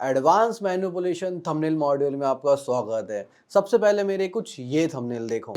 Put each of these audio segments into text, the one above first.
Advance manipulation thumbnail module में आपका स्वागत है। सबसे पहले मेरे कुछ ये थंबनेल देखो।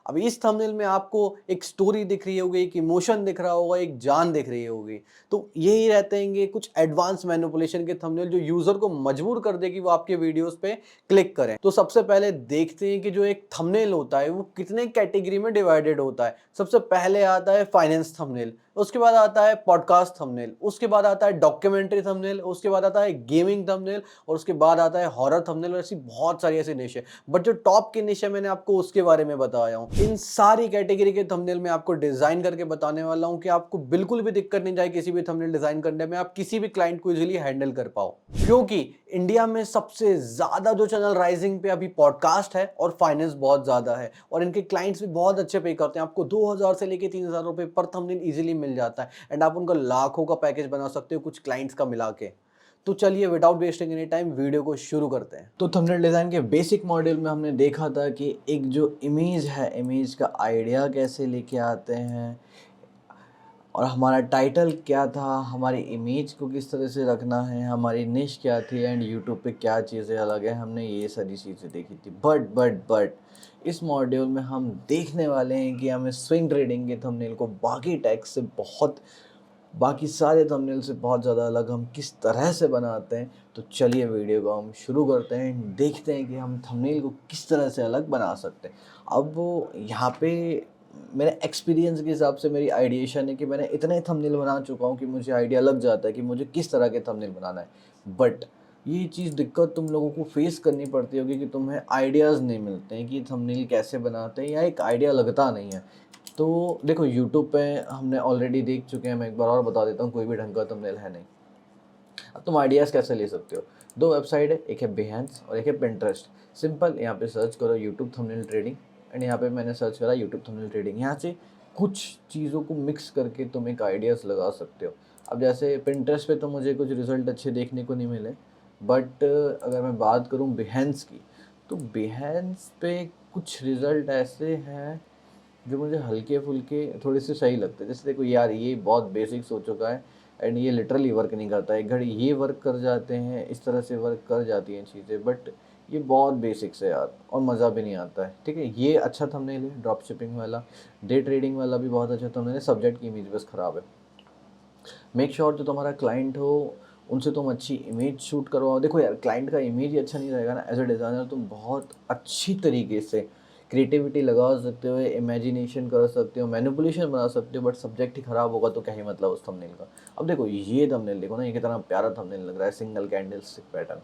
अब इस थंबनेल में आपको एक स्टोरी दिख रही होगी, एक इमोशन दिख रहा होगा, एक जान दिख रही होगी। तो यही रहते हैं ये कुछ एडवांस मैनिपुलेशन के थंबनेल जो यूजर को मजबूर कर दे कि वो आपके वीडियोस पे क्लिक करें। तो सबसे पहले देखते हैं कि जो एक थंबनेल होता है वो कितने कैटेगरी में डिवाइडेड होता है। सबसे पहले आता है फाइनेंस थंबनेल, उसके बाद आता है पॉडकास्ट थंबनेल, उसके बाद आता है डॉक्यूमेंट्री थंबनेल, उसके बाद आता है गेमिंग थंबनेल और उसके बाद आता है हॉरर थंबनेल और ऐसी बहुत सारी ऐसी निश है। बट जो टॉप की निश है मैंने आपको उसके बारे में बताया हूँ। इन सारी कैटेगरी के थंबनेल में आपको डिजाइन करके बताने वाला हूँ कि आपको बिल्कुल भी दिक्कत नहीं जाए किसी भी थंबनेल डिजाइन करने में, आप किसी भी क्लाइंट को इजीली हैंडल कर पाओ। क्योंकि इंडिया में सबसे ज्यादा जो चैनल राइजिंग पे अभी पॉडकास्ट है और फाइनेंस बहुत ज्यादा है और इनके क्लाइंट्स भी बहुत अच्छे पे करते हैं। आपको 2000 से लेके 3000 रुपए पर थंबनेल इजीली मिल जाता है एंड आप उनका लाखों का पैकेज बना सकते हो कुछ क्लाइंट्स का मिला के। तो चलिए without wasting any time video को शुरू करते हैं। तो थंबनेल डिजाइन के बेसिक मॉड्यूल में हमने देखा था कि एक जो इमेज है, इमेज का आइडिया कैसे लेके आते हैं और हमारा टाइटल क्या था, हमारी इमेज को किस तरह से रखना है, हमारी निश क्या थी एंड यूट्यूब पे क्या चीज़ें अलग है, हमने ये सारी चीज़ें देखी थी। बट इस मॉड्यूल में हम देखने वाले हैं कि हमें स्विंग ट्रेडिंग के थंबनेल को बाकी सारे थंबनेल से बहुत ज़्यादा अलग हम किस तरह से बनाते हैं। तो चलिए वीडियो को हम शुरू करते हैं, देखते हैं कि हम थंबनेल को किस तरह से अलग बना सकते हैं। अब वो यहाँ पे मेरे एक्सपीरियंस के हिसाब से मेरी आइडिएशन है कि मैंने इतने थंबनेल बना चुका हूँ कि मुझे आइडिया लग जाता है कि मुझे किस तरह के थंबनेल बनाना है। बट ये चीज़ दिक्कत तुम लोगों को फेस करनी पड़ती होगी कि तुम्हें आइडियाज़ नहीं मिलते हैं कि थंबनेल कैसे बनाते हैं या एक आइडिया लगता नहीं है। तो देखो यूट्यूब पे हमने ऑलरेडी देख चुके हैं, मैं एक बार और बता देता हूँ, कोई भी ढंग का थंबनेल है नहीं। अब तुम आइडियाज़ कैसे ले सकते हो? दो वेबसाइट है, एक है बिहेंस और एक है पिंटरेस्ट। सिंपल, यहाँ पे सर्च करो यूट्यूब थंबनेल ट्रेडिंग एंड यहाँ पे मैंने सर्च करा यूट्यूब थंबनेल ट्रेडिंग। यहाँ से कुछ चीज़ों को मिक्स करके तुम एक आइडियाज़ लगा सकते हो। अब जैसे पिंटरेस्ट पे तो मुझे कुछ रिजल्ट अच्छे देखने को नहीं मिले, बट अगर मैं बात करूँ बिहेंस की, तो बिहेंस पे कुछ रिज़ल्ट ऐसे हैं जो मुझे हल्के फुल्के थोड़े से सही लगते हैं। जैसे देखो यार, ये बहुत बेसिक्स हो चुका है एंड ये लिटरली वर्क नहीं करता है। एक घड़ी ये वर्क कर जाते हैं, इस तरह से वर्क कर जाती हैं चीज़ें, बट ये बहुत बेसिक्स है यार और मज़ा भी नहीं आता है। ठीक है, ये अच्छा थंबनेल है ड्रॉप शिपिंग वाला, डे ट्रेडिंग वाला भी बहुत अच्छा थंबनेल है, सब्जेक्ट की इमेज बस ख़राब है। मेक श्योर जो तुम्हारा क्लाइंट हो उनसे तुम अच्छी इमेज शूट करवाओ। देखो यार, क्लाइंट का इमेज ही अच्छा नहीं रहेगा ना, एज अ डिज़ाइनर तुम बहुत अच्छी तरीके से क्रिएटिविटी लगा सकते हो, इमेजिनेशन कर सकते हो, मैनिपुलेशन बना सकते हो, बट सब्जेक्ट ही ख़राब होगा तो क्या ही मतलब उस थंबनेल का। अब देखो ये थंबनेल देखो ना, ये कितना प्यारा थंबनेल लग रहा है, सिंगल कैंडल स्टिक पैटर्न।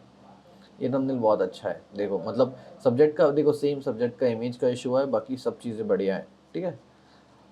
ये थंबनेल बहुत अच्छा है। देखो मतलब सब्जेक्ट का, देखो सेम सब्जेक्ट का इमेज का इशू है, बाकी सब चीज़ें बढ़िया हैं। ठीक है,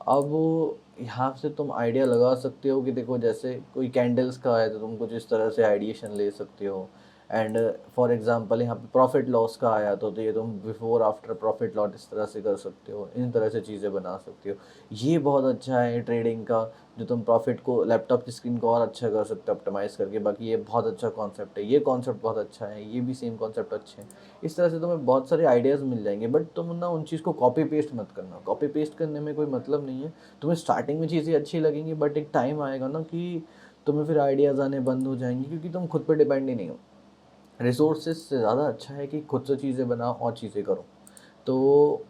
अब यहाँ से तुम आइडिया लगा सकते हो कि देखो जैसे कोई कैंडल्स का है तो तुम कुछ इस तरह से आइडिएशन ले सकते हो। एंड फॉर एग्जांपल यहाँ पे प्रॉफिट लॉस का आया तो ये तुम बिफोर आफ्टर प्रॉफिट लॉस इस तरह से कर सकते हो, इन तरह से चीज़ें बना सकते हो। ये बहुत अच्छा है ट्रेडिंग का, जो तुम प्रॉफिट को लैपटॉप की स्क्रीन को और अच्छा कर सकते हो ऑप्टिमाइज़ करके। बाकी ये बहुत अच्छा कॉन्सेप्ट है, ये कॉन्सेप्ट बहुत अच्छा है, ये भी सेम कॉन्सेप्ट अच्छे हैं। इस तरह से तुम्हें बहुत सारे आइडियाज़ मिल जाएंगे, बट तुम ना उन चीज़ को कॉपी पेस्ट मत करना। कॉपी पेस्ट करने में कोई मतलब नहीं है। तुम्हें स्टार्टिंग में चीज़ें अच्छी लगेंगी, बट एक टाइम आएगा ना कि तुम्हें फिर आइडियाज़ आने बंद हो जाएंगी, क्योंकि तुम खुद पे डिपेंड ही नहीं हो। रिसोर्सेज से ज़्यादा अच्छा है कि खुद से चीज़ें बनाओ और चीज़ें करो। तो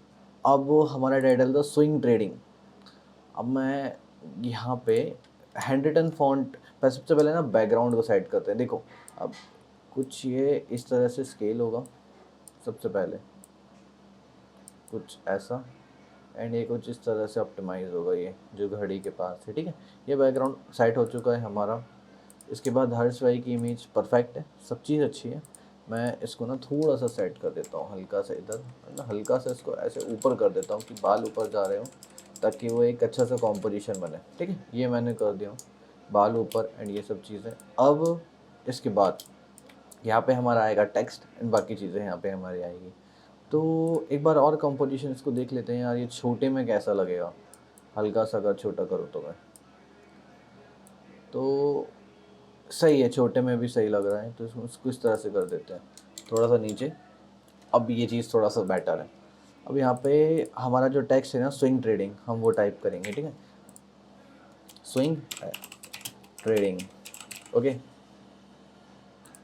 अब हमारा टाइटल था स्विंग ट्रेडिंग। अब मैं यहाँ पे हैंड रिटन फॉन्ट पर सबसे पहले ना बैकग्राउंड को सेट करते हैं। देखो अब कुछ ये इस तरह से स्केल होगा, सबसे पहले कुछ ऐसा, एंड ये कुछ इस तरह से ऑप्टिमाइज़ होगा, ये जो घड़ी के पास है। ठीक है, ये बैकग्राउंड सेट हो चुका है हमारा। इसके बाद हर्ष भाई की इमेज परफेक्ट है, सब चीज़ अच्छी है। मैं इसको ना थोड़ा सा सेट कर देता हूँ, हल्का सा इधर ना, हल्का सा इसको ऐसे ऊपर कर देता हूँ कि बाल ऊपर जा रहे हो, ताकि वो एक अच्छा सा कॉम्पोजिशन बने। ठीक है, ये मैंने कर दिया हूँ, बाल ऊपर एंड ये सब चीज़ें। अब इसके बाद यहाँ पे हमारा आएगा टेक्स्ट एंड बाकी चीज़ें यहाँ पे हमारी आएगी। तो एक बार और कंपोजिशन इसको देख लेते हैं यार, ये छोटे में कैसा लगेगा, हल्का सा अगर छोटा करो तो मैं, तो सही है, छोटे में भी सही लग रहा है। तो इसको इस तरह से कर देते हैं, थोड़ा सा नीचे। अब ये चीज़ थोड़ा सा बेटर है। अब यहाँ पे हमारा जो टेक्स्ट है ना, स्विंग ट्रेडिंग, हम वो टाइप करेंगे। ठीक है, स्विंग ट्रेडिंग, ओके।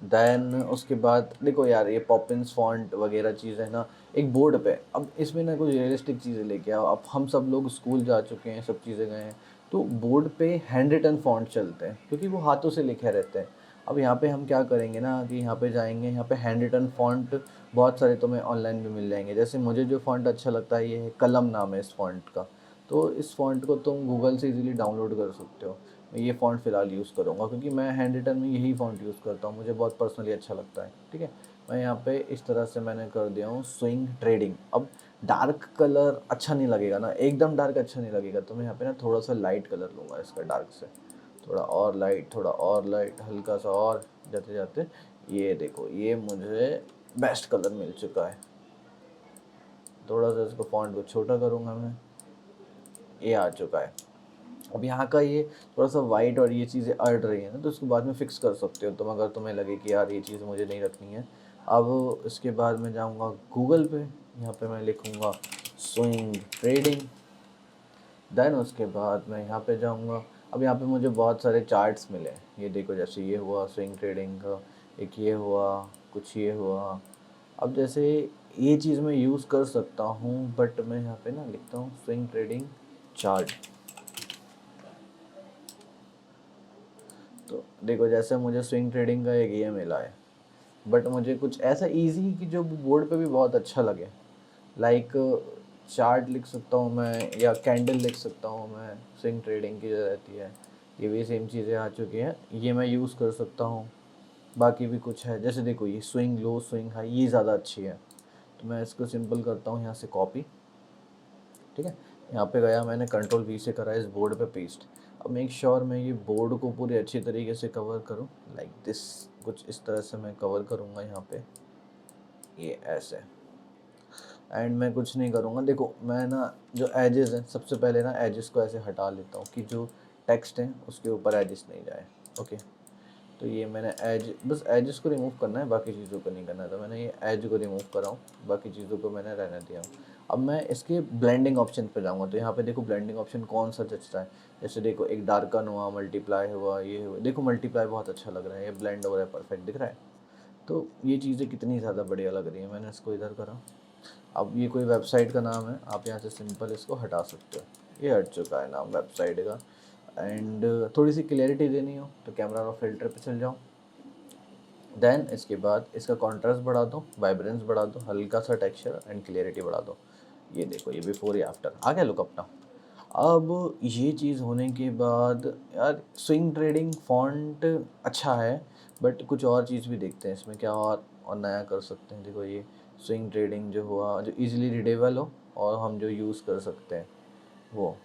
देन उसके बाद देखो यार, ये पॉपिंस फॉन्ट वगैरह चीज़ें ना एक बोर्ड पे, अब इसमें ना कुछ रियलिस्टिक चीज़ें लेके आओ। अब हम सब लोग स्कूल जा चुके हैं, सब चीज़ें गए हैं, तो बोर्ड पे हैंड रिटन फॉन्ट चलते हैं क्योंकि वो हाथों से लिखे रहते हैं। अब यहाँ पे हम क्या करेंगे ना कि यहाँ पे जाएंगे, यहाँ पे हैंड रिटन फॉन्ट बहुत सारे तुम्हें ऑनलाइन भी मिल जाएंगे। जैसे मुझे जो फॉन्ट अच्छा लगता है, ये है कलम, नाम है इस फॉन्ट का। तो इस फॉन्ट को तुम गूगल से इजीली डाउनलोड कर सकते हो। मैं ये फ़ॉन्ट फ़िलहाल यूज़ करूँगा क्योंकि मैं हैंड रिटन में यही फ़ॉन्ट यूज़ करता हूँ, मुझे बहुत पर्सनली अच्छा लगता है। ठीक है, मैं यहाँ पे इस तरह से मैंने कर दिया हूँ स्विंग ट्रेडिंग। अब डार्क कलर अच्छा नहीं लगेगा ना, एकदम डार्क अच्छा नहीं लगेगा, तो मैं यहाँ पे ना थोड़ा सा लाइट कलर लूँगा इसका, डार्क से थोड़ा और लाइट, थोड़ा और लाइट, हल्का सा और जाते जाते ये देखो, ये मुझे बेस्ट कलर मिल चुका है। थोड़ा सा इसको फ़ॉन्ट को छोटा करूँगा मैं, ये आ चुका है। अब यहाँ का ये थोड़ा सा वाइट और ये चीज़ें अड़ रही हैं ना, तो उसको बाद में फ़िक्स कर सकते हो तुम, अगर तुम्हें लगे कि यार ये चीज़ मुझे नहीं रखनी है। अब इसके बाद मैं जाऊँगा गूगल पे, यहाँ पे मैं लिखूँगा स्विंग ट्रेडिंग। देन उसके बाद मैं यहाँ पे जाऊँगा। अब यहाँ पे मुझे बहुत सारे चार्ट्स मिले, ये देखो, जैसे ये हुआ स्विंग ट्रेडिंग का, एक ये हुआ, कुछ ये हुआ। अब जैसे ये चीज़ मैं यूज़ कर सकता हूँ, बट मैं यहाँ पे ना लिखता हूँ स्विंग ट्रेडिंग चार्ट। तो देखो, जैसे मुझे स्विंग ट्रेडिंग का एक ये मिला है, बट मुझे कुछ ऐसा इजी कि जो बोर्ड पे भी बहुत अच्छा लगे। लाइक चार्ट लिख सकता हूँ मैं, या कैंडल लिख सकता हूँ मैं, स्विंग ट्रेडिंग की जो रहती है। ये भी सेम चीज़ें आ चुकी हैं, ये मैं यूज़ कर सकता हूँ। बाकी भी कुछ है, जैसे देखो ये स्विंग लो, स्विंग हाई, ये ज़्यादा अच्छी है। तो मैं इसको सिंपल करता हूँ, यहाँ से कॉपी। ठीक है, यहाँ पे गया, मैंने कंट्रोल वी से करा इस बोर्ड पे पेस्ट। अब मेक श्योर मैं ये बोर्ड को पूरे अच्छी तरीके से कवर करूँ, लाइक दिस, कुछ इस तरह से मैं कवर करूँगा यहाँ पे, ये ऐसे। एंड मैं कुछ नहीं करूँगा, देखो मैं ना जो एजेस हैं, सबसे पहले ना एजेस को ऐसे हटा लेता हूँ कि जो टेक्स्ट है उसके ऊपर एजेस नहीं जाए। ओके, तो ये मैंने एज, बस एजेस को रिमूव करना है, बाकी चीज़ों को नहीं करना है, तो मैंने ये एज को रिमूव करा हूँ, बाकी चीज़ों को मैंने रहने दिया हूँ। अब मैं इसके ब्लेंडिंग ऑप्शन पे जाऊँगा, तो यहाँ पे देखो ब्लेंडिंग ऑप्शन कौन सा जचता है। जैसे देखो, एक डार्कन हुआ, मल्टीप्लाई हुआ, ये हुआ, देखो मल्टीप्लाई बहुत अच्छा लग रहा है, ये ब्लेंड हो रहा है, परफेक्ट दिख रहा है। तो ये चीज़ें कितनी ज़्यादा बढ़िया लग रही है, मैंने इसको इधर करा। अब ये कोई वेबसाइट का नाम है, आप यहाँ से सिंपल इसको हटा सकते हो, ये हट चुका है नाम वेबसाइट का। एंड थोड़ी सी क्लियरिटी देनी हो तो कैमरा और फिल्टर पे चल जाओ। देन इसके बाद इसका कॉन्ट्रास्ट बढ़ा दो, वाइब्रेंस बढ़ा दो, हल्का सा टेक्सचर एंड क्लियरिटी बढ़ा दो। ये देखो, ये बिफोर या आफ्टर आ गया लुक अपना। अब ये चीज़ होने के बाद यार, स्विंग ट्रेडिंग फॉन्ट अच्छा है, बट कुछ और चीज़ भी देखते हैं इसमें क्या और नया कर सकते हैं। देखो, ये स्विंग ट्रेडिंग जो हुआ, जो इजीली रीडेबल हो और हम जो यूज़ कर सकते हैं, वो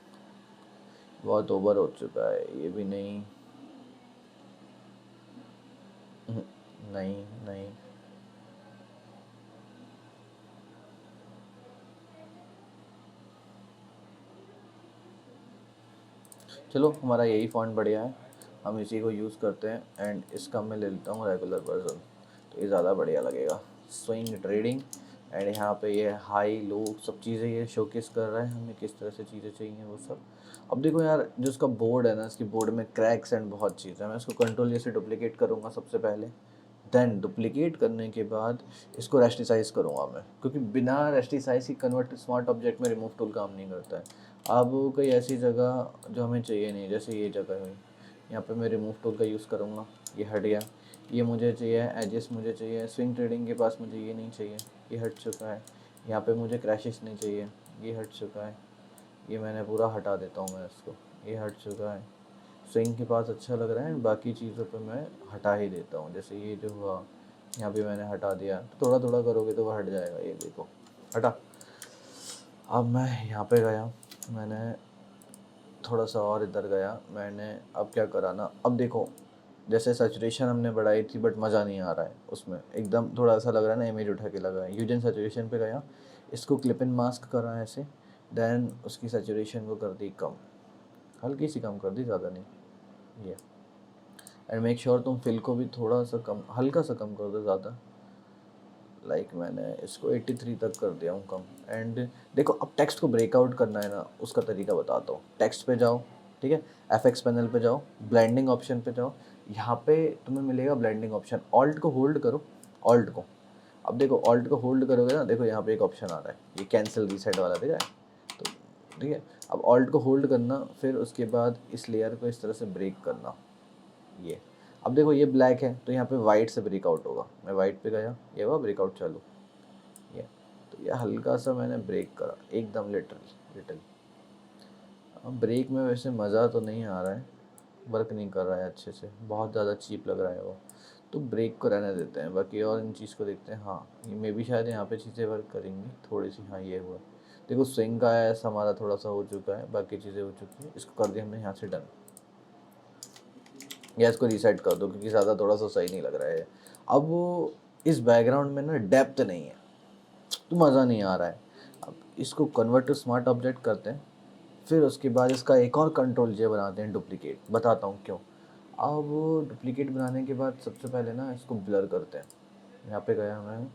बहुत ओवर हो चुका है, ये भी नहीं। नहीं नहीं, चलो हमारा यही फ़ॉन्ट बढ़िया है, हम इसी को यूज़ करते हैं। एंड इसका मैं ले लेता हूँ रेगुलर वर्जन, तो ये ज़्यादा बढ़िया लगेगा, स्विंग ट्रेडिंग। एंड यहाँ पे ये हाई लो सब चीज़ें ये शोकेस कर रहा है हमें, किस तरह से चीज़ें चाहिए वो सब। अब देखो यार, जो इसका बोर्ड है ना, इसकी बोर्ड में क्रैक्स एंड बहुत चीज़ें हैं। मैं इसको कंट्रोल ये से डुप्लीकेट करूँगा सबसे पहले। देन डुप्लीकेट करने के बाद इसको रेस्टिसाइज़ करूँगा मैं, क्योंकि बिना रेस्टिसाइज की कन्वर्ट स्मार्ट ऑब्जेक्ट में रिमूव टूल काम नहीं करता है। अब कोई ऐसी जगह जो हमें चाहिए नहीं, जैसे ये जगह हुई, यहाँ पे मैं रिमूव टूल का यूज़ करूँगा, ये हट गया। ये मुझे चाहिए, एजेस मुझे चाहिए, स्विंग ट्रेडिंग के पास मुझे ये नहीं चाहिए, ये हट चुका है। यहाँ पे मुझे क्रैशेस नहीं चाहिए, ये हट चुका है। ये मैंने पूरा हटा देता हूँ मैं इसको, ये हट चुका है। स्विंग के पास अच्छा लग रहा है, बाकी चीज़ों पे मैं हटा ही देता हूँ। जैसे ये जो हुआ, यहाँ पे मैंने हटा दिया, तो थोड़ा थोड़ा करोगे तो वो हट जाएगा, ये देखो हटा। अब मैं यहाँ पे गया, मैंने थोड़ा सा और इधर गया, मैंने अब क्या करा ना, अब देखो जैसे सैचुरेशन हमने बढ़ाई थी, बट मज़ा नहीं आ रहा है उसमें, एकदम थोड़ा सा लग रहा है ना इमेज उठा के लगा है। यूजन सैचुरेशन पे गया, इसको क्लिप इन मास्क करा ऐसे, देन उसकी सैचुरेशन को कर दी कम, हल्की सी कम कर दी, ज़्यादा नहीं। ये एंड मेक श्योर तुम फिल को भी थोड़ा सा कम, हल्का सा कम कर दो, ज़्यादा। लाइक मैंने इसको 83 तक कर दिया हूँ कम। एंड देखो, अब टेक्स्ट को ब्रेकआउट करना है ना, उसका तरीका बताता हूँ। टेक्स्ट पे जाओ, ठीक है, एफएक्स पैनल पे जाओ, ब्लेंडिंग ऑप्शन पे जाओ, यहाँ पे तुम्हें मिलेगा ब्लेंडिंग ऑप्शन, ऑल्ट को होल्ड करो, ऑल्ट को, अब देखो ऑल्ट को होल्ड करोगे ना, देखो यहाँ पे एक ऑप्शन आ रहा है, ये कैंसिल रीसेट वाला दिख रहा है, तो ठीक है, अब ऑल्ट को होल्ड करना, फिर उसके बाद इस लेयर को इस तरह से ब्रेक करना, ये अब देखो ये ब्लैक है तो यहाँ पे वाइट से ब्रेकआउट होगा, मैं वाइट पे गया, ये हुआ ब्रेकआउट चालू, ये तो ये हल्का सा मैंने ब्रेक करा, एकदम लिटल। अब ब्रेक में वैसे मज़ा तो नहीं आ रहा है, वर्क नहीं कर रहा है अच्छे से, बहुत ज़्यादा चीप लग रहा है वो, तो ब्रेक को रहने देते हैं, बाकी और इन चीज़ को देखते हैं। हाँ ये मे भी शायद यहाँ पे चीज़ें वर्क करेंगी थोड़ी सी, हाँ ये हुआ, देखो स्विंग का ऐसा हमारा थोड़ा सा हो चुका है, बाकी चीज़ें हो चुकी है, इसको कर दिया हमने यहाँ से डन, या इसको रीसेट कर दो क्योंकि ज़्यादा थोड़ा सा सही नहीं लग रहा है। अब इस बैकग्राउंड में ना डेप्थ नहीं है तो मज़ा नहीं आ रहा है, अब इसको कन्वर्ट टू स्मार्ट ऑब्जेक्ट करते हैं, फिर उसके बाद इसका एक और कंट्रोल जे बनाते हैं डुप्लीकेट, बताता हूँ क्यों। अब डुप्लीकेट बनाने के बाद सबसे पहले ना इसको ब्लर करते हैं, यहाँ पे गया मैं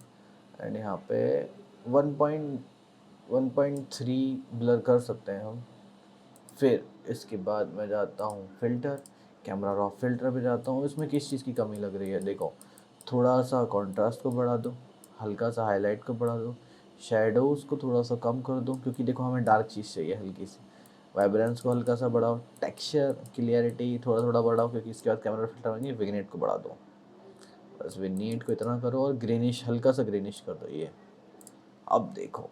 एंड यहाँ पे 1.3 ब्लर कर सकते हैं हम। फिर इसके बाद मैं जाता हूँ फ़िल्टर, कैमरा रॉ फिल्टर पे जाता हूँ, इसमें किस चीज़ की कमी लग रही है, देखो थोड़ा सा कॉन्ट्रास्ट को बढ़ा दो, हल्का सा हाईलाइट को बढ़ा दो, शेडोज़ को थोड़ा सा कम कर दो क्योंकि देखो हमें डार्क चीज़ चाहिए हल्की सी, वाइब्रेंस को हल्का सा बढ़ाओ, टेक्सचर क्लियरिटी थोड़ा थोड़ा बढ़ाओ क्योंकि इसके बाद कैमरा फिल्टर आएंगे, विग्नेट को बढ़ा दो, बस विग्नेट को इतना करो, और ग्रीनिश हल्का सा ग्रीनिश कर दो ये। अब देखो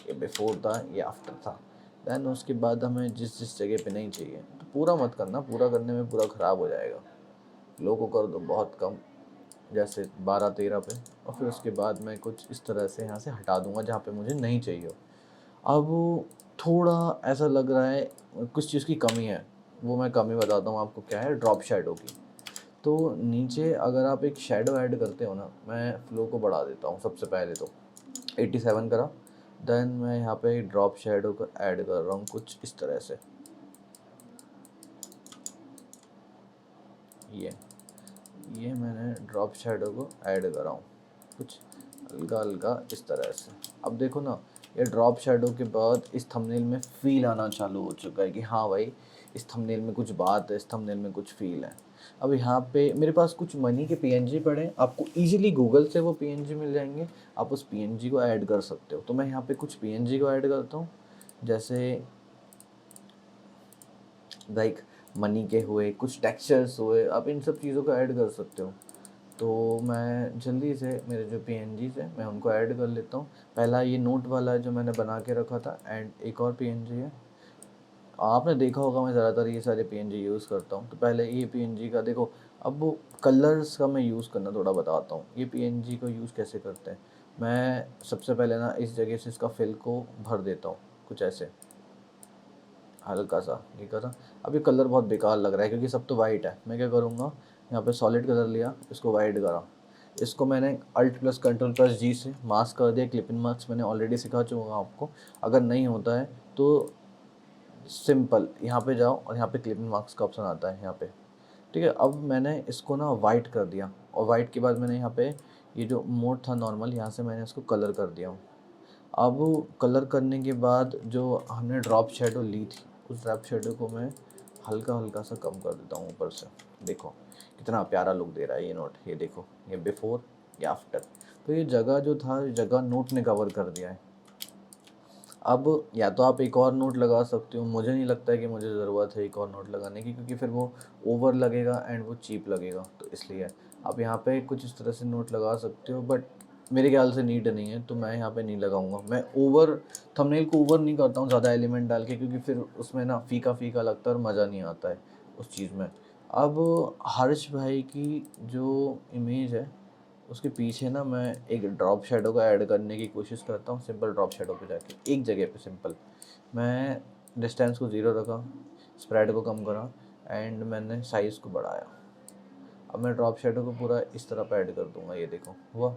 ये बिफोर था, ये आफ्टर था, दैन उसके बाद हमें जिस जिस जगह पे नहीं चाहिए तो पूरा मत करना, पूरा करने में पूरा ख़राब हो जाएगा, लो को कर दो बहुत कम, जैसे 12-13 पे, और फिर उसके बाद मैं कुछ इस तरह से यहाँ से हटा दूँगा जहाँ पे मुझे नहीं चाहिए हो। अब थोड़ा ऐसा लग रहा है कुछ चीज़ की कमी है, वो मैं कमी बताता हूँ आपको क्या है, ड्रॉप शेडो की। तो नीचे अगर आप एक शेडो ऐड करते हो ना, मैं फ्लो को बढ़ा देता हूँ सबसे पहले तो 87 करा, देन मैं यहाँ पे ड्रॉप शेडो को ऐड कर रहा हूँ कुछ इस तरह से, ये मैंने ड्रॉप शेडो को ऐड करा हूँ कुछ हल्का हल्का इस तरह से। अब देखो ना ये ड्रॉप शेडो के बाद इस थंबनेल में फील आना चालू हो चुका है कि हाँ भाई इस थंबनेल में कुछ बात है, इस थंबनेल में कुछ फील है। अब यहाँ पे मेरे पास कुछ मनी के पीएनजी पड़े हैं, आपको इजीली गूगल से वो पीएनजी मिल जाएंगे, आप उस पीएनजी को ऐड कर सकते हो। तो मैं यहाँ पे कुछ पीएनजी को ऐड करता हूँ, जैसे लाइक मनी के हुए, कुछ टेक्सचर्स हुए, आप इन सब चीज़ों को ऐड कर सकते हो। तो मैं जल्दी से मेरे जो पीएनजीज़ हैं मैं उनको ऐड कर लेता हूँ। पहला ये नोट वाला जो मैंने बना के रखा था, एंड एक और पीएनजी है, आपने देखा होगा मैं ज़्यादातर ये सारे पीएनजी यूज़ करता हूँ। तो पहले ये पीएनजी का देखो, अब वो कलर्स का मैं यूज़ करना थोड़ा बताता हूँ, ये पीएनजी को यूज़ कैसे करते हैं। मैं सबसे पहले ना इस जगह से इसका फिल को भर देता हूँ कुछ ऐसे हल्का सा, ये करा। अब ये कलर बहुत बेकार लग रहा है क्योंकि सब तो वाइट है, मैं क्या करूँगा यहाँ पे सॉलिड कलर लिया, इसको वाइट करा, इसको मैंने अल्ट प्लस कंट्रोल प्लस जी से मास्क कर दिया, क्लिप इन मास्क मैंने ऑलरेडी सिखा चुका हूँ आपको, अगर नहीं होता है तो सिंपल यहाँ पे जाओ और यहाँ पे क्लिप इन मार्क्स का ऑप्शन आता है यहाँ पे, ठीक है। अब मैंने इसको ना वाइट कर दिया, और वाइट के बाद मैंने यहाँ पे ये जो मोड था नॉर्मल, यहाँ से मैंने इसको कलर कर दिया हूँ। अब कलर करने के बाद जो हमने ड्रॉप शेडो ली थी, उस ड्रॉप शेडो को मैं हल्का हल्का सा कम कर देता हूँ ऊपर से, देखो कितना प्यारा लुक दे रहा है ये नोट, ये देखो ये बिफोर या आफ्टर। तो ये जगह जो था, जगह नोट ने कवर कर दिया है। अब या तो आप एक और नोट लगा सकते हो, मुझे नहीं लगता है कि मुझे ज़रूरत है एक और नोट लगाने की, क्योंकि फिर वो ओवर लगेगा एंड वो चीप लगेगा, तो इसलिए आप यहाँ पे कुछ इस तरह से नोट लगा सकते हो, बट मेरे ख्याल से नीड नहीं है तो मैं यहाँ पे नहीं लगाऊंगा। मैं ओवर थंबनेल को ओवर नहीं करता हूँ ज़्यादा एलिमेंट डाल के, क्योंकि फिर उसमें ना फीका फीका लगता है और मज़ा नहीं आता है उस चीज़ में। अब हर्ष भाई की जो इमेज है उसके पीछे ना मैं एक ड्रॉप शेडो को ऐड करने की कोशिश करता हूँ, सिंपल ड्रॉप शेडो पे जाके एक जगह पे सिंपल मैं डिस्टेंस को 0 रखा, स्प्रेड को कम करा, एंड मैंने साइज़ को बढ़ाया। अब मैं ड्रॉप शेडो को पूरा इस तरह पे ऐड कर दूंगा, ये देखो हुआ,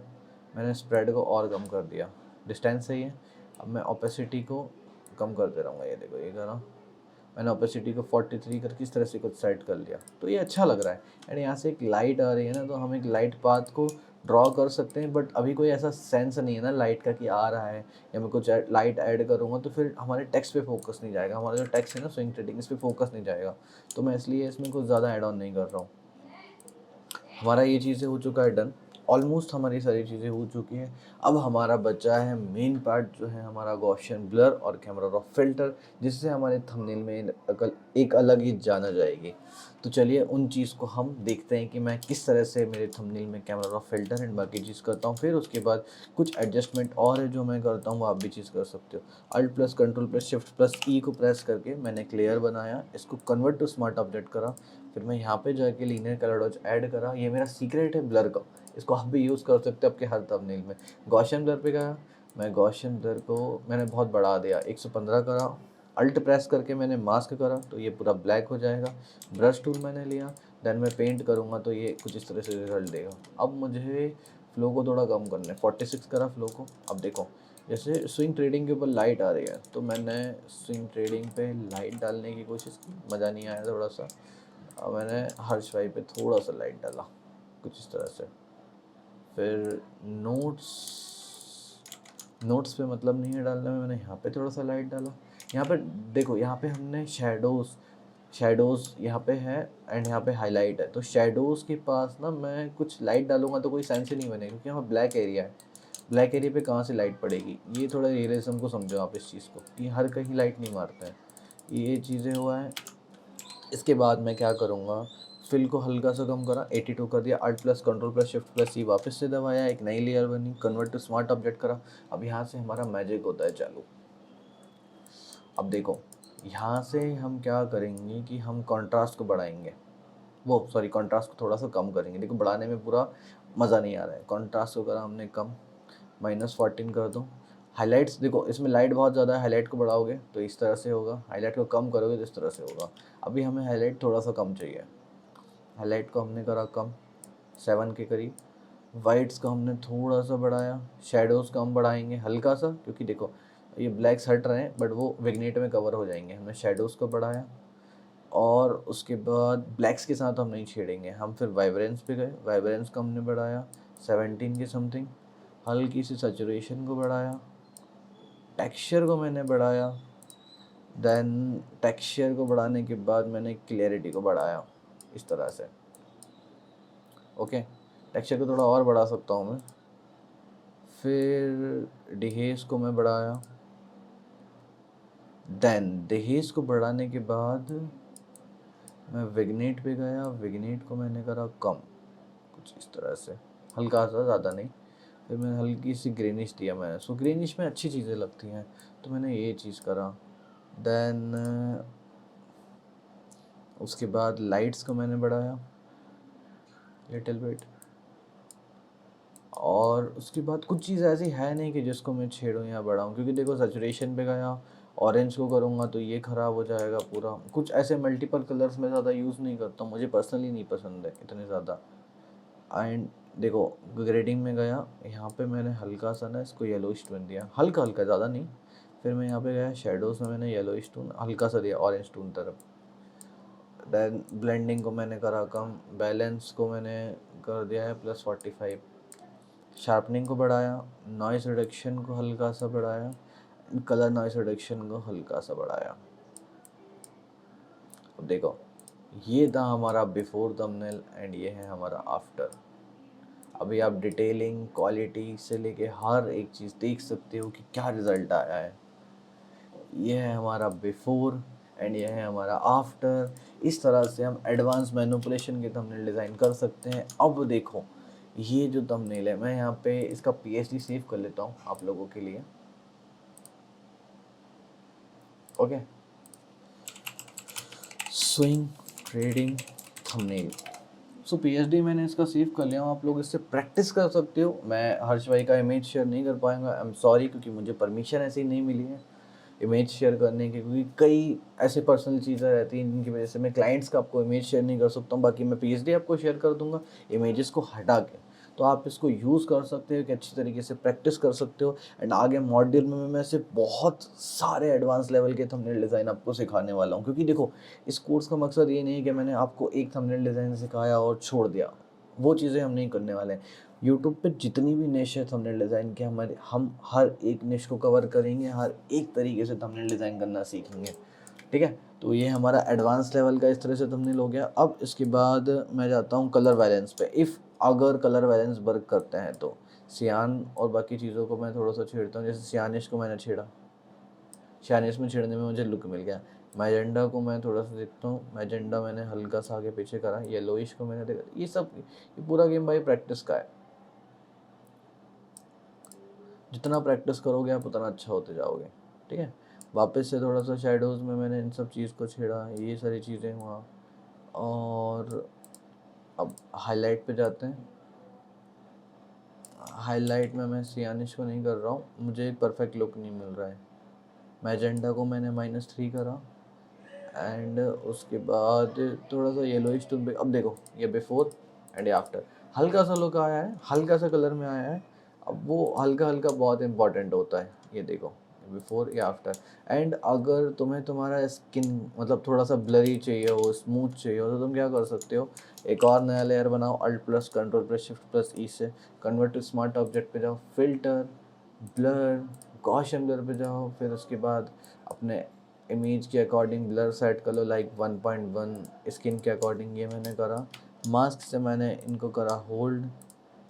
मैंने स्प्रेड को और कम कर दिया, डिस्टेंस सही है। अब मैं ओपेसिटी को कम करते रहूँगा, ये देखो ये करा, मैंने ओपेसिटी को 43 करके इस तरह से कुछ सेट कर लिया, तो ये अच्छा लग रहा है। एंड यहाँ से एक लाइट आ रही है ना, तो हम एक लाइट पाथ को ड्रॉ कर सकते हैं, बट अभी कोई ऐसा सेंस नहीं है ना लाइट का कि आ रहा है, या मैं कुछ लाइट ऐड करूँगा तो फिर हमारे टेक्स्ट पे फोकस नहीं जाएगा, हमारा जो टेक्स्ट है ना स्विंग ट्रेडिंग, इस पर फोकस नहीं जाएगा, तो मैं इसलिए इसमें कुछ ज़्यादा ऐड ऑन नहीं कर रहा हूँ। हमारा ये चीज़ें हो चुका है डन, ऑलमोस्ट हमारी सारी चीज़ें हो चुकी हैं। अब हमारा बचा है मेन पार्ट जो है हमारा गॉसियन ब्लर और कैमरा रॉ फिल्टर, जिससे हमारे थंबनेल में एक अलग ही जान आ जाएगी। तो चलिए उन चीज़ को हम देखते हैं कि मैं किस तरह से मेरे थंबनेल में कैमरा रॉ फिल्टर एंड बाकी चीज़ करता हूँ। फिर उसके बाद कुछ एडजस्टमेंट और है जो मैं करता हूँ, वो आप भी चीज़ कर सकते हो। Alt plus control plus shift plus E को प्रेस करके मैंने एक लेयर बनाया, इसको कन्वर्ट टू स्मार्ट ऑब्जेक्ट करा, फिर मैं यहाँ पे जाके लीनियर कलर डॉज ऐड करा। ये मेरा सीक्रेट है ब्लर का, इसको आप भी यूज़ कर सकते हो आपके हर थंबनेल में। गॉसियन ब्लर पे गया, मैं गॉसियन ब्लर को मैंने बहुत बढ़ा दिया, 115 करा, अल्ट प्रेस करके मैंने मास्क करा तो ये पूरा ब्लैक हो जाएगा। ब्रश टूल मैंने लिया, देन मैं पेंट करूँगा तो ये कुछ इस तरह से रिजल्ट देगा। अब मुझे फ्लो को थोड़ा कम करना है, 46 करा फ्लो को। अब देखो जैसे स्विंग ट्रेडिंग के ऊपर लाइट आ रही है, तो मैंने स्विंग ट्रेडिंग पे लाइट डालने की कोशिश की, मज़ा नहीं आया थोड़ा सा। अब मैंने हर्ष भाई पे थोड़ा सा लाइट डाला कुछ इस तरह से। फिर नोट्स पे मतलब नहीं है डालने में, मैंने यहाँ पे थोड़ा सा लाइट डाला। यहाँ पे देखो, यहाँ पे हमने शेडोज़ यहाँ पे है एंड यहाँ पे हाईलाइट है। तो शेडोज़ के पास ना मैं कुछ लाइट डालूंगा तो कोई सेंस ही नहीं बनेगा, क्योंकि यहाँ ब्लैक एरिया है। ब्लैक एरिया पे कहाँ से लाइट पड़ेगी? ये थोड़ा रियलिज्म को समझो आप इस चीज़ को, कि हर कहीं लाइट नहीं मारते हैं। ये चीज़ें हुआ है। इसके बाद मैं क्या करूँगा, फिल को हल्का सा कम करा, 82 कर दिया, alt plus control plus shift plus C वापस से दबाया, एक नई लेयर बनी, कन्वर्ट टू स्मार्ट ऑब्जेक्ट करा। अब यहाँ से हमारा मैजिक होता है चालू। अब देखो यहाँ से हम क्या करेंगे कि हम कंट्रास्ट को बढ़ाएंगे, कंट्रास्ट को थोड़ा सा कम करेंगे। देखो बढ़ाने में पूरा मज़ा नहीं आ रहा है, कंट्रास्ट को करा हमने कम, -14 कर दो। हाइलाइट्स देखो, इसमें लाइट बहुत ज़्यादा है, हाईलाइट को बढ़ाओगे तो इस तरह से होगा, हाईलाइट को कम करोगे तो इस तरह से होगा। अभी हमें हाईलाइट थोड़ा सा कम चाहिए, हाईलाइट को हमने करा कम 7 के करीब। वाइट्स को हमने थोड़ा सा बढ़ाया, शेडोज़ को हम बढ़ाएंगे हल्का सा, क्योंकि देखो ये ब्लैक्स हट रहे हैं बट वो विग्नेट में कवर हो जाएंगे। हमने शेडोज़ को बढ़ाया और उसके बाद ब्लैक्स के साथ हम नहीं छेड़ेंगे, हम फिर वाइब्रेंस पे गए, वाइब्रेंस को हमने बढ़ाया 17 के समथिंग। हल्की सी सैचुरेशन को बढ़ाया, टेक्सचर को मैंने बढ़ाया, देन टेक्सचर को बढ़ाने के बाद मैंने क्लियरिटी को बढ़ाया इस तरह से। ओके, टेक्सचर को थोड़ा और बढ़ा सकता हूँ मैं। फिर डिहेज को मैं बढ़ाया, देन डिहेज को बढ़ाने के बाद मैं विग्नेट पे गया, विग्नेट को मैंने करा कम कुछ इस तरह से, हल्का सा, ज़्यादा नहीं। फिर मैंने हल्की सी ग्रीनिश दिया मैंने, सो ग्रीनिश में अच्छी चीज़ें लगती हैं तो मैंने ये चीज़ करा। देन उसके बाद लाइट्स को मैंने बढ़ाया लिटिल बिट, और उसके बाद कुछ चीज़ ऐसी है नहीं कि जिसको मैं छेड़ूँ या बढ़ाऊँ, क्योंकि देखो सैचुरेशन पे गया, ऑरेंज को करूँगा तो ये ख़राब हो जाएगा पूरा। कुछ ऐसे मल्टीपल कलर्स में ज़्यादा यूज़ नहीं करता हूँ, मुझे पर्सनली नहीं पसंद है इतने ज़्यादा। एंड देखो ग्रेडिंग में गया, यहाँ पे मैंने हल्का सा ना इसको येलोइश टोन दिया, हल्का हल्का, ज़्यादा नहीं। फिर मैं यहाँ पे गया शेडोज़ में, मैंने येलोइश टोन हल्का सा दिया ऑरेंज टोन तरफ। देन ब्लेंडिंग को मैंने करा कम, बैलेंस को मैंने कर दिया है +45, शार्पनिंग को बढ़ाया, नॉइस रिडक्शन को हल्का सा बढ़ाया, कलर नॉइस रिडक्शन को हल्का सा बढ़ाया। अब देखो ये था हमारा बिफोर थंबनेल एंड ये है हमारा आफ्टर। अभी आप डिटेलिंग, क्वालिटी से लेके हर एक चीज़ देख सकते हो कि क्या रिज़ल्ट आया है। ये है हमारा बिफोर एंड ये है हमारा आफ्टर। इस तरह से हम एडवांस मैनिपुलेशन के थंबनेल डिज़ाइन कर सकते हैं। अब देखो ये जो थंबनेल है, मैं यहाँ पे इसका PSD सेव कर लेता हूँ आप लोगों के लिए। ओके, स्विंग ट्रेडिंग थंबनेल, सो PSD मैंने इसका सेव कर लिया हूँ, आप लोग इससे प्रैक्टिस कर सकते हो। मैं हर्ष भाई का इमेज शेयर नहीं कर पाऊँगा, आई एम सॉरी, क्योंकि मुझे परमिशन ऐसी नहीं मिली है इमेज शेयर करने की, क्योंकि कई ऐसे पर्सनल चीज़ें रहती हैं जिनकी वजह से मैं क्लाइंट्स का आपको इमेज शेयर नहीं कर सकता हूँ। बाकी मैं PSD आपको शेयर कर दूँगा इमेजेस को हटा के, तो आप इसको यूज़ कर सकते हो कि अच्छी तरीके से प्रैक्टिस कर सकते हो। एंड आगे मॉड्यूल में मैं ऐसे बहुत सारे एडवांस लेवल के थंबनेल डिज़ाइन आपको सिखाने वाला हूँ, क्योंकि देखो इस कोर्स का मकसद ये नहीं है कि मैंने आपको एक थंबनेल डिज़ाइन सिखाया और छोड़ दिया, वो चीज़ें हम नहीं करने वाले हैं। यूट्यूब पे जितनी भी निश है थंबनेल डिज़ाइन के, हम हर एक निश को कवर करेंगे, हर एक तरीके से थंबनेल डिज़ाइन करना सीखेंगे, ठीक है। तो ये हमारा एडवांस लेवल का इस तरह से थंबनेल हो गया। अब इसके बाद मैं जाता हूँ कलर वैलेंस पे। अगर कलर वैलेंस वर्क करते हैं तो सियान और बाकी चीज़ों को मैं थोड़ा सा छेड़ता हूँ। जैसे सियानिश को मैंने छेड़ा, सियानिश में छेड़ने में मुझे लुक मिल गया। मैजेंडा को मैं थोड़ा सा देखता हूँ, मैजेंडा मैंने हल्का सा आगे पीछे करा। येलोइश को मैंने देखा। ये पूरा गेम भाई प्रैक्टिस का है। जितना प्रैक्टिस करोगे आप उतना अच्छा होते जाओगे, ठीक है। वापस से थोड़ा सा शेडोज़ में मैंने इन सब चीज़ को छेड़ा, ये सारी चीज़ें हुआ। और अब हाईलाइट पे जाते हैं। हाईलाइट में मैं सियानिश को नहीं कर रहा हूँ, मुझे एक परफेक्ट लुक नहीं मिल रहा है। मैजेंडा को मैंने -3 करा एंड उसके बाद थोड़ा सा येलोइश टोन पे। अब देखो ये बिफोर एंड ये आफ्टर, हल्का सा लुक आया है, हल्का सा कलर में आया है। अब वो हल्का हल्का बहुत इंपॉर्टेंट होता है। ये देखो बिफोर या आफ्टर। एंड अगर तुम्हें तुम्हारा स्किन मतलब थोड़ा सा ब्लरी चाहिए हो, स्मूथ चाहिए हो, तो तुम क्या कर सकते हो, एक और नया लेयर बनाओ। Alt plus control plus shift plus E से कन्वर्ट टू स्मार्ट ऑब्जेक्ट पे जाओ, फिल्टर, ब्लर, गॉसियन ब्लर पे जाओ। फिर उसके बाद अपने इमेज के अकॉर्डिंग ब्लर सेट कर लो, लाइक 1.1। स्किन के अकॉर्डिंग ये मैंने करा। मास्क से मैंने इनको करा होल्ड।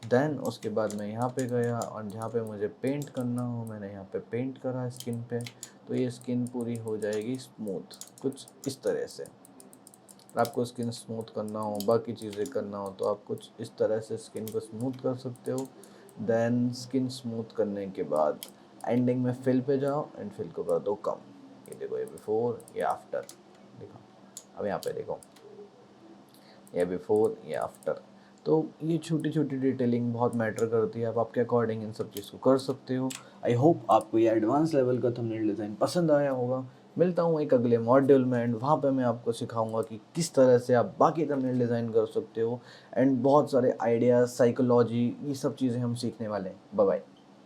देन उसके बाद मैं यहाँ पे गया और जहाँ पे मुझे पेंट करना हो मैंने यहाँ पे पेंट करा स्किन पे। तो ये स्किन पूरी हो जाएगी स्मूथ कुछ इस तरह से। आपको स्किन स्मूथ करना हो, बाकी चीज़ें करना हो, तो आप कुछ इस तरह से स्किन को स्मूथ कर सकते हो। देन स्किन स्मूथ करने के बाद एंडिंग में फिल पे जाओ एंड फिल को कर दो कम। ये देखो ये बिफोर ये आफ्टर, देखो अब यहाँ पे देखो ये बिफोर ये आफ्टर। तो ये छोटी छोटी डिटेलिंग बहुत मैटर करती है। आप आपके अकॉर्डिंग इन सब चीज़ को कर सकते हो। आई होप आपको ये एडवांस लेवल का थंबनेल डिज़ाइन पसंद आया होगा। मिलता हूँ एक अगले मॉड्यूल में एंड वहाँ पे मैं आपको सिखाऊंगा कि किस तरह से आप बाकी थंबनेल डिज़ाइन कर सकते हो। एंड बहुत सारे आइडियाज़, साइकोलॉजी, ये सब चीज़ें हम सीखने वाले हैं। Bye bye.